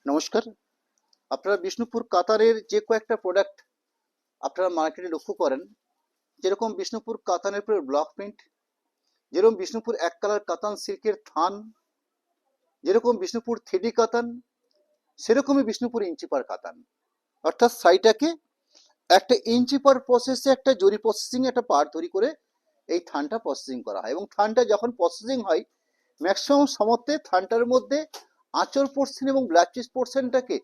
নমস্কার। আপনারা বিষ্ণুপুর কাতারের যে কয়েকটা প্রোডাক্ট আপনারা মার্কেটে লক্ষ্য করেন, যেরকম বিষ্ণুপুর কাতানের উপরে ব্লক প্রিন্ট, যেরকম বিষ্ণুপুর এক কালার কাতান সিল্কের থান, যেরকম বিষ্ণুপুর থ্রিডি কাতান, সেরকমই বিষ্ণুপুর ইঞ্চি পার কাতান। অর্থাৎ শাড়িটাকে একটা ইঞ্চি পার প্রসেসে একটা জরি প্রসেসিং একটা পার্ট তৈরি করে এই থানটা প্রসেসিং করা হয়, এবং থানটা যখন প্রসেসিং হয় ম্যাক্সিমাম সময়তে থানটার মধ্যে আঁচল পোর্শন এবং ব্লাউজ পিস পোর্শনটাকে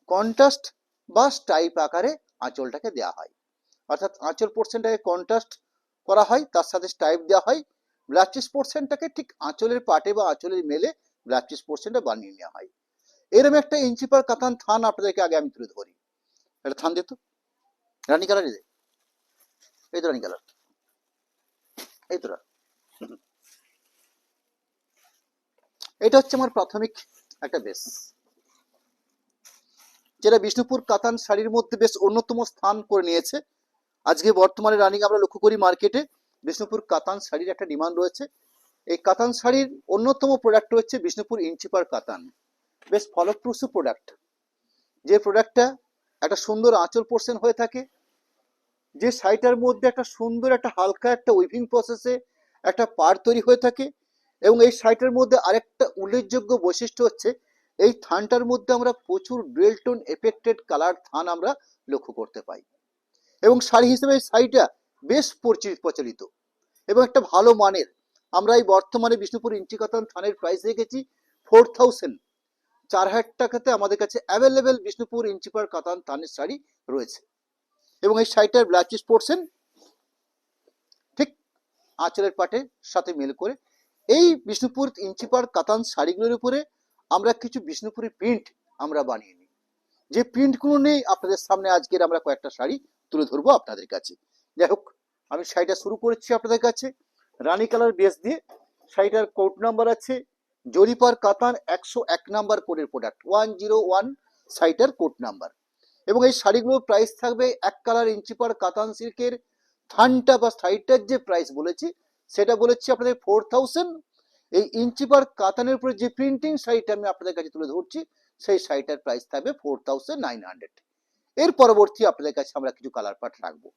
কন্ট্রাস্ট বা স্টাইপ আকারে আঁচলটাকে দেওয়া হয়। অর্থাৎ আঁচল পোর্শনটাকে কন্ট্রাস্ট করা হয়, তার সাথে স্টাইপ দেওয়া হয়। ব্লাউজ পিস পোর্শনটাকে ঠিক আঁচলের পাটে বা আঁচলের মেলে ব্লাউজ পিস পোর্শনটা বানিয়ে নেওয়া হয়। এরকম একটা ইঞ্চি পার কাতান থান আপনাদেরকে আগে আমি তুলে ধরি। একটা থান দিত রানী কালার, এই তো রানী কালার, এই তো এটা হচ্ছে আমার প্রাথমিক একটা বেস, যেটা বিষ্ণুপুর কাতান শাড়ির মধ্যে বেশ অন্যতম স্থান করে নিয়েছে। আজকে বর্তমানে রানিং আমরা লক্ষ্য করি মার্কেটে বিষ্ণুপুর কাতান শাড়ির একটা ডিমান্ড রয়েছে। এই কাতান শাড়ির অন্যতম প্রোডাক্ট হচ্ছে বিষ্ণুপুর ইঞ্চি পার কাতান। বেশ ফলপ্রসূ প্রোডাক্ট, যে প্রোডাক্টটা একটা সুন্দর আঁচল পোর্শন হয়ে থাকে, যে শাড়িটার মধ্যে একটা সুন্দর একটা হালকা একটা উইভিং প্রসেসে একটা পাড় তৈরি হয়ে থাকে। এবং এই শাড়িটার মধ্যে আরেকটা উল্লেখযোগ্য বৈশিষ্ট্য হচ্ছে এই থানটার মধ্যে আমরা প্রচুর ডুয়েল টোন এফেক্টেড কালার থান আমরা লক্ষ্য করতে পাই, এবং শাড়ি হিসেবে এই শাড়িটা বেশ প্রচলিত এবং একটা ভালো মানের। আমরা এই বর্তমানে বিষ্ণুপুর ইঞ্চি কাতান থানের প্রাইস রেখেছি 4000, 4000 টাকাতে আমাদের কাছে অ্যাভেলেবেল বিষ্ণুপুর ইঞ্চি পার কাতান থানের শাড়ি রয়েছে। এবং এই শাড়িটার ব্লাউজ পিস পোর্শন ঠিক আঁচলের পাটের সাথে মেল করে এই বিষ্ণুপুর ইঞ্চি পার কাতান শাড়িগুলোর উপরে আমরা কিছু বিষ্ণুপুরি প্রিন্ট আমরা বানিয়ে নিই। যে প্রিন্টগুলো নেই আপনাদের সামনে আজকের আমরা কয়েকটা শাড়ি তুলে ধরবো আপনাদের কাছে। যাই হোক, আমি শাড়িটা শুরু করেছি আপনাদের কাছে রানী কালার বেস দিয়ে। শাড়িটার কোড নাম্বার আছে জরিপার কাতান 101 নাম্বার কোডের প্রোডাক্ট 101 শাড়িটার কোড নাম্বার। এবং এই শাড়িগুলোর প্রাইস থাকবে এক কালার ইঞ্চি পার কাতান সিল্কের থানটা বা শাড়িটার যে প্রাইস বলেছি সেটা বলেছি আপনাদের 4000। এই ইঞ্চি পার কাতানের উপরে যে প্রিন্টিং শাড়িটা আমি আপনাদের কাছে তুলে ধরছি সেই শাড়িটার প্রাইস থাকবে 4900। এর পরবর্তী আপনাদের কাছে আমরা কিছু কালার পার্ট রাখবো।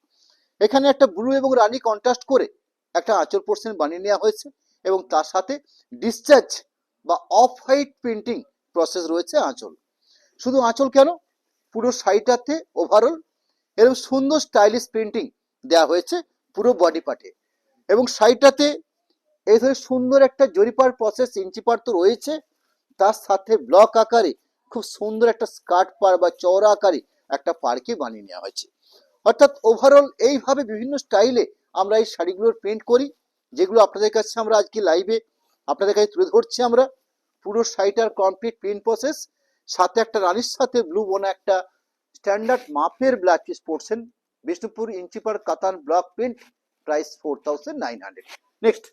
এখানে একটা ব্লু এবং রানী কন্ট্রাস্ট করে একটা আঁচল পোর্শন বানিয়ে নেওয়া হয়েছে, এবং তার সাথে ডিসচার্জ বা অফ হোয়াইট প্রিন্টিং প্রসেস রয়েছে আঁচল। শুধু আঁচল কেন, পুরো শাড়িটাতে ওভারঅল এরকম সুন্দর স্টাইলিশ প্রিন্টিং দেওয়া হয়েছে পুরো বডি পার্টে। এবং শাড়িটাতে এই ধরনের সুন্দর একটা জরিপার প্রসেস ইঞ্চি পার তো রয়েছে, তার সাথে ব্লক আকারে খুব সুন্দর একটা স্কার্ট পার বা চওড়া আকারে একটা পারকে বানিয়ে নেওয়া হয়েছে। অর্থাৎ ওভারঅল এইভাবে বিভিন্ন স্টাইলে আমরা এই শাড়িগুলোর প্রিন্ট করি, যেগুলো আপনাদের কাছে আমরা আজকে লাইভে আপনাদের কাছে তুলে ধরছি। আমরা পুরো শাড়িটার কমপ্লিট প্রিন্ট প্রসেস, সাথে একটা রানীর সাথে ব্লু বোনা একটা স্ট্যান্ডার্ড মাপের ব্লাউজ পিস পোর্শন, বিষ্ণুপুর ইঞ্চি পার কাতান block print, price 4900। Next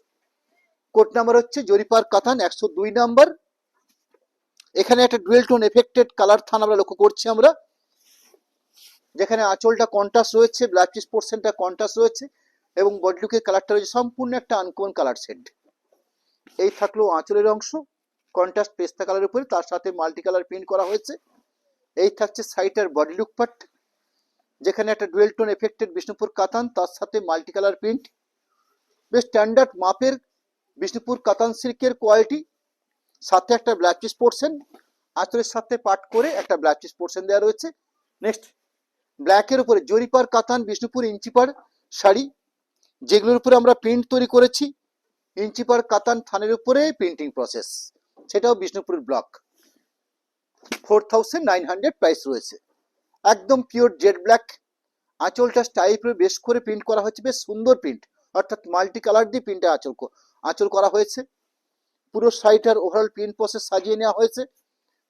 code number হচ্ছে জরিপার কাতান 102 নাম্বার। এখানে একটা ডুয়েল টোন এফেক্টেড কালার থান আমরা লক্ষ্য করছি আমরা, যেখানে আঁচলটা কন্ট্রাস্ট রয়েছে, ব্লাউজ পিস পোর্শনটা কন্ট্রাস্ট রয়েছে, এবং বডি লুকের কালারটা রয়েছে সম্পূর্ণ একটা আনকমন কালার শেড। এই থাকলো আঁচলের অংশ কন্ট্রাস্ট পেস্তা কালারের উপরে, তার সাথে মাল্টি কালার প্রিন্ট করা হয়েছে। এই থাকছে সাইটার বডি লুক পার্ট, যেখানে একটা ডুয়েল টোন এফেক্টেড বিষ্ণুপুর কাতান, তার সাথে মাল্টি কালার প্রিন্ট, বেশ স্ট্যান্ডার্ড মাপের বিষ্ণুপুর কাতান সিল্কের কোয়ালিটি, সাথে একটা ব্লাউজ পিস পোর্শন, আঁচলের সাথে পাট করে একটা ব্লাউজ পিস পোর্শন দেওয়া রয়েছে। নেক্সট ব্ল্যাকের উপরে জরিপার কাতান বিষ্ণুপুর ইঞ্চি পার শাড়ি, যেগুলোর উপরে আমরা প্রিন্ট তৈরি করেছি ইঞ্চি পার কাতান থানের উপরে প্রিন্টিং প্রসেস, সেটাও বিষ্ণুপুরের ব্লক 4900 প্রাইস রয়েছে। একদম পিওর জেড ব্ল্যাক, আঁচলটা স্টাইপে বেশ করে প্রিন্ট করা হয়েছে, বেশ সুন্দর প্রিন্ট, অর্থাৎ মাল্টি কালার দিয়ে প্রিন্টে আঁচল করা হয়েছে। পুরো শাড়িটার ওভারঅল প্রিন্ট প্রসেস সাজিয়ে নেওয়া হয়েছে।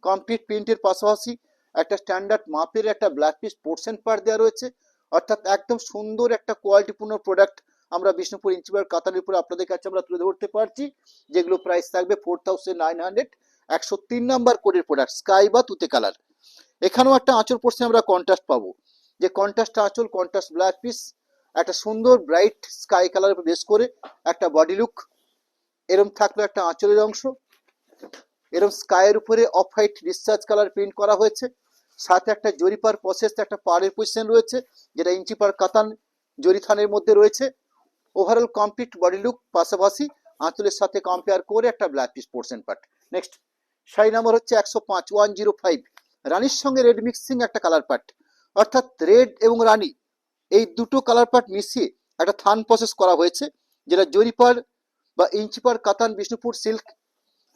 কমপ্লিট প্রিন্টের পাশাপাশি একটা স্ট্যান্ডার্ড মাপের একটা ব্লাউজ পিস পোর্শন পার দেওয়া রয়েছে, অর্থাৎ একদম সুন্দর একটা কোয়ালিটিপূর্ণ প্রোডাক্ট আমরা বিষ্ণুপুর ইঞ্চি পার কাতানের উপরে আপনাদের কাছে আমরা তুলে ধরতে পারছি, যেগুলো প্রাইস থাকবে 4900। 103 নাম্বার কোডের প্রোডাক্ট স্কাই বা তুতে কালার। এখানেও একটা আঁচল পোর্শন আমরা কন্ট্রাস্ট পাবো, যে কন্ট্রাস্ট আঁচল, কন্ট্রাস্ট ব্লাউজ পিস, একটা সুন্দর ব্রাইট স্কাই কালার বেস করে একটা বডি লুক, এরকম থাকলো একটা আঁচলের অংশ। এরকম স্কাইয়ের উপরে off white discharge colour print করা হয়েছে, সাথে একটা জরি পার প্রসেস একটা পাড়ের পজিশন রয়েছে, যেটা ইঞ্চি পার কাতান জরি থানের মধ্যে রয়েছে। ওভারঅল কমপ্লিট বডি লুক, পাশাপাশি আঁচলের সাথে কম্পেয়ার করে একটা black piece portion part. Next sari number হচ্ছে 105 105, রানির সঙ্গে রেড মিক্সিং একটা কালার পার্ট, অর্থাৎ রেড এবং রানি এই দুটো কালার পার্ট মিশিয়ে একটা থান প্রসেস করা হয়েছে, যেটা জরি পার বা ইঞ্চি পার কাতান বিষ্ণুপুর সিল্ক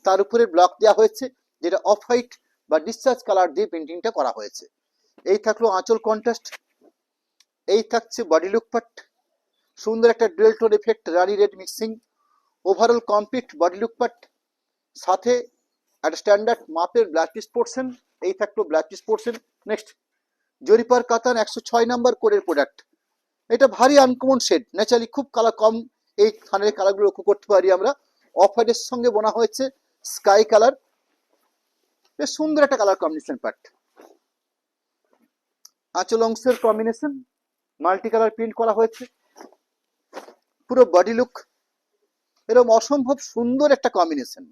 তার উপরে ব্লক দেওয়া হয়েছে, যেটা অফ হোয়াইট বা ডিসচার্জ কালার দিয়ে পেন্টিংটা করা হয়েছে। এই থাকলো আঁচল কন্ট্রাস্ট, এই থাকছে বডি লুক পার্ট, সুন্দর একটা ডুয়েল টোন এফেক্ট রানি red mixing. Overall complete body look part, সাথে একটা স্ট্যান্ডার্ড মাপের ব্ল্যাক পিস পোর্শন, এই থাকলো ব্ল্যাক পিস পোর্শন। নেক্সট জরিপার কাতান 106 নাম্বার কোডের প্রোডাক্ট, এটা ভারী আনকমন শেড, ন্যাচারালি খুব কালার কম এই থানের কালারগুলো লক্ষ্য করতে পারি আমরা। অফ হোয়াইটের সঙ্গে বোনা হয়েছে স্কাই কালার, বেশ সুন্দর একটা কালার কম্বিনেশন পার্ট। আঁচল অংশের কম্বিনেশন মাল্টি কালার প্রিন্ট করা হয়েছে। পুরো বডি লুক এরকম অসম্ভব সুন্দর একটা কম্বিনেশন,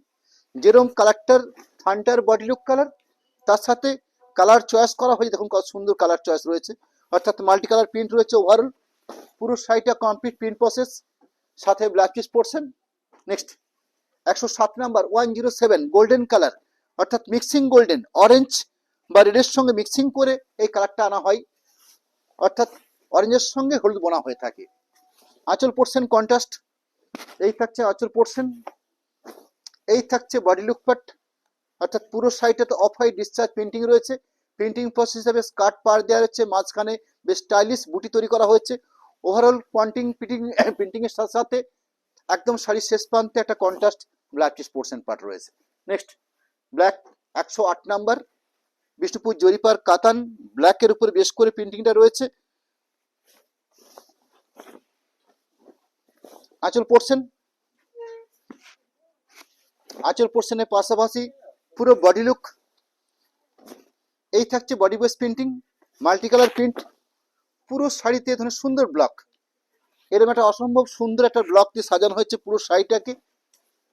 যেরকম কালারটার থানটার বডি লুক কালার, তার সাথে কালার চয়েস করা হয়েছে, দেখুন কত সুন্দর কালার চয়েস রয়েছে, অর্থাৎ মাল্টি কালার প্রিন্ট রয়েছে। ওভারঅল পুরো শাড়িটা কমপ্লিট প্রিন্ট প্রসেস, সাথে black piece portion. Next 107 number 107 golden colour, অর্থাৎ মিক্সিং গোল্ডেন, অরেঞ্জ বা রেডের সঙ্গে মিক্সিং করে এই কালারটা আনা হয়, অর্থাৎ অরেঞ্জের সঙ্গে হলুদ বোনা হয়ে থাকে। আঁচল পোর্শন কন্ট্রাস্ট, এই থাকছে আঁচল পোর্শন, এই থাকছে বডি লুক পার্ট, অর্থাৎ পুরো সাইডটাতে অফ হোয়াইট ডিসচার্জ পেন্টিং রয়েছে। পেন্টিং প্রসেস হিসাবে স্কার্ট পার দেওয়া হচ্ছে, মাঝখানে বেশ স্টাইলিশ বুটি তৈরি করা হয়েছে। ওভারঅল পয়েন্টিং প্রিন্টিং এর সাথে সাথে একদম শাড়ির শেষ প্রান্তে একটা contrast black piece portion part রয়েছে। নেক্সট ব্ল্যাক 108 নাম্বার বিষ্ণুপুর জরিপার কাতান, ব্ল্যাকের উপর বেশ করে প্রিন্টিংটা রয়েছে। আঁচল পোর্শন, আঁচল পোর্শনের পাশাপাশি পুরো বডি লুক, এই থাকছে body base printing, multi colour print, পুরো শাড়িতে ধরনের সুন্দর ব্লক, এরকম একটা অসম্ভব সুন্দর একটা ব্লক দিয়ে সাজানো হয়েছে পুরো শাড়িটাকে।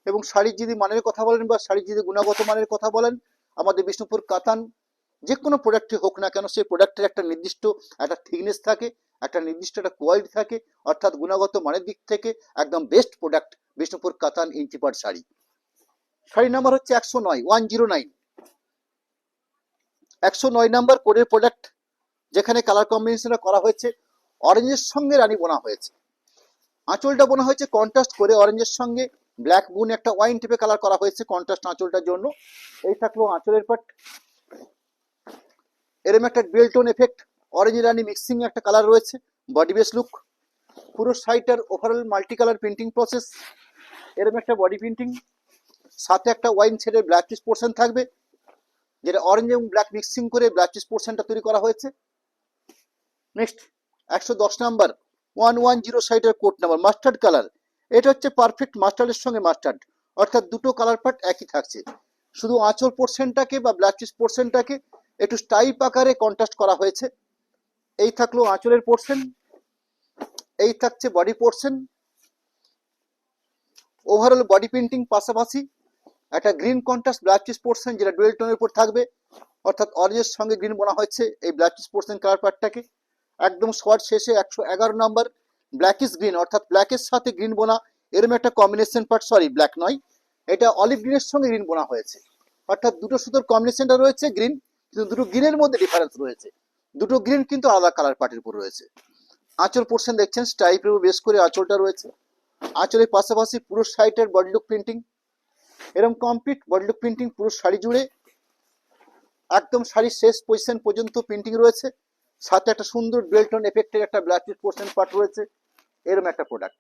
এবং শাড়ির যদি মানের কথা বলেন বা শাড়ির যদি গুণগত মানের কথা বলেন, আমাদের বিষ্ণুপুর কাতান যে কোনো প্রোডাক্টই হোক না কেন, সেই প্রোডাক্টের একটা নির্দিষ্ট একটা থিকনেস থাকে, একটা নির্দিষ্ট একটা কোয়ালিটি থাকে, অর্থাৎ গুণগত মানের দিক থেকে একদম বেস্ট প্রোডাক্ট বিষ্ণুপুর কাতান ইঞ্চি পার শাড়ি। শাড়ি নাম্বার হচ্ছে 109 109, 109 নাম্বার কোডের প্রোডাক্ট, যেখানে কালার কম্বিনেশনটা করা হয়েছে অরেঞ্জের সঙ্গে রানী বোনা হয়েছে। আঁচলটা বোনা হয়েছে কন্ট্রাস্ট করে অরেঞ্জের সঙ্গে ব্ল্যাক বুন একটা ওয়াইন টিপে কালার করা হয়েছে কন্ট্রাস্ট আঁচলটার জন্য। এই থাকলো আঁচলের পার্ট, এরকম একটা ডুয়েল টোন এফেক্ট অরেঞ্জ রানি মিক্সিং একটা কালার রয়েছে। বডি বেস লুক, পুরো শাড়িটার overall multi colour printing process, এরকম একটা বডি প্রিন্টিং, সাথে একটা ওয়াইন শেডের ব্ল্যাক পিস পোর্শন থাকবে, যেটা অরেঞ্জ এবং ব্ল্যাক মিক্সিং করে ব্ল্যাক পিস পোর্শনটা তৈরি করা হয়েছে। নেক্সট 110 নাম্বার 110 সাইডের কোট নাম্বার মাস্টার্ড কালার, এটা হচ্ছে পারফেক্ট মাস্টার্ডের সঙ্গে মাস্টার্ড, অর্থাৎ দুটো কালার পার্ট একই থাকছে, শুধু আঁচল পোর্শনটাকে বা ব্ল্যাক পিস পোর্শনটাকে একটু স্টাইপ আকারে কন্ট্রাস্ট করা হয়েছে। এই থাকলো আঁচলের পোর্শন, এই থাকছে body portion. Overall body painting পাশাপাশি একটা green contrast black piece portion, যেটা ডুয়েল টোনের উপর থাকবে, অর্থাৎ অরেঞ্জের সঙ্গে গ্রিন বোনা হয়েছে এই ব্ল্যাক পিস পোর্শন কালার পার্টটাকে। একদম শর্ট শেষে 111 নাম্বার ব্ল্যাকিস গ্রিন, অর্থাৎ ব্ল্যাকের সাথে গ্রিন বোনা, এরম একটা কম্বিনেশন পার্ট, সরি ব্ল্যাক নয়, এটা অলিভ গ্রিনের সঙ্গে গ্রিন বোনা হয়েছে, অর্থাৎ দুটো সুতোর কম্বিনেশনটা রয়েছে গ্রিন, কিন্তু দুটো গ্রিনের মধ্যে ডিফারেন্স রয়েছে, দুটো গ্রিন কিন্তু আলাদা কালার পার্টের উপর রয়েছে। আঁচল পোর্শন দেখছেন স্টাইপের উপর বেশ করে আঁচলটা রয়েছে, আঁচলের পাশাপাশি পুরো শাড়িটার বডি লুক প্রিন্টিং, এরকম কমপ্লিট বডি লুক প্রিন্টিং পুরো শাড়ি জুড়ে, একদম শাড়ির শেষ পজিশন পর্যন্ত প্রিন্টিং রয়েছে, সাথে একটা সুন্দর ডুয়েল টোন এফেক্টের একটা ব্ল্যাক পিস পোর্শন পার্ট রয়েছে। এরকম একটা প্রোডাক্ট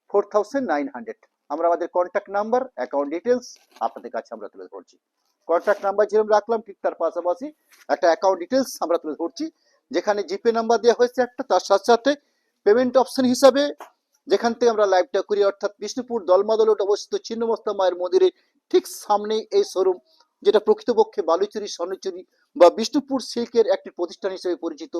4900। আমরা আমাদের কন্ট্যাক্ট নাম্বার, অ্যাকাউন্ট ডিটেলস আপনাদের কাছে আমরা তুলে ধরছি। কন্ট্যাক্ট নাম্বার যেরকম রাখলাম ঠিক তার পাশাপাশি একটা অ্যাকাউন্ট ডিটেলস আমরা তুলে ধরছি, যেখানে জিপে নাম্বার দেওয়া হয়েছে একটা, তার সাথে সাথে পেমেন্ট অপশন হিসাবে যেখান থেকে আমরা লাইভটা করি, অর্থাৎ বিষ্ণুপুর দলমাদলত অবস্থিত ছিন্নমস্তা মায়ের মন্দিরের ঠিক সামনে এই শোরুম, যেটা প্রকৃতপক্ষে বালুচুরি স্বর্ণচুরি বা বিষ্ণুপুর সিল্কের একটি প্রতিষ্ঠান হিসেবে পরিচিত,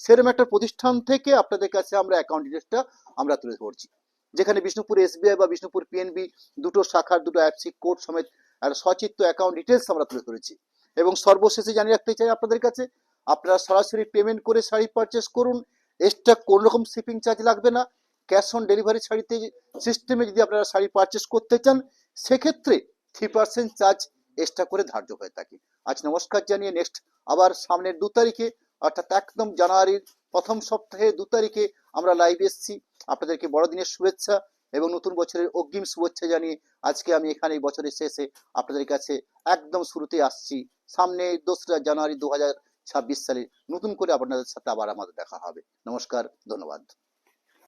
সেরকম একটা প্রতিষ্ঠান থেকে আপনাদের কাছে আমরা অ্যাকাউন্ট ডিটেলসটা আমরা তুলে ধরছি, যেখানে বিষ্ণুপুর এসবিআই বা বিষ্ণুপুর পিএনবি দুটো শাখার দুটো অ্যাপসি কোড সমেত আর সচিত্র অ্যাকাউন্ট ডিটেলস আমরা তুলে ধরেছি। এবং সর্বশেষে জানিয়ে রাখতে চাই আপনাদের কাছে, আপনারা সরাসরি পেমেন্ট করে শাড়ি পারচেস করুন, এক্সট্রা কোনো রকম শিপিং চার্জ লাগবে না। ক্যাশ অন ডেলিভারি শাড়িতে সিস্টেমে যদি আপনারা শাড়ি পারচেস করতে চান, সেক্ষেত্রে 3% চার্জ এক্সট্রা করে ধার্য হয়ে থাকে। আজ নমস্কার জানিয়ে নেক্সট আবার সামনের 2 তারিখে, অর্থাৎ একদম জানুয়ারির প্রথম সপ্তাহে 2 তারিখে আমরা লাইভ এসেছি। আপনাদেরকে বড়দিনের শুভেচ্ছা এবং নতুন বছরের অগ্রিম শুভেচ্ছা জানিয়ে আজকে আমি এখানে এই বছরের শেষে আপনাদের কাছে একদম শুরুতে আসছি। সামনে 2রা জানুয়ারি 2026 সালে নতুন করে আপনাদের সাথে আবার আমাদের দেখা হবে। নমস্কার, ধন্যবাদ।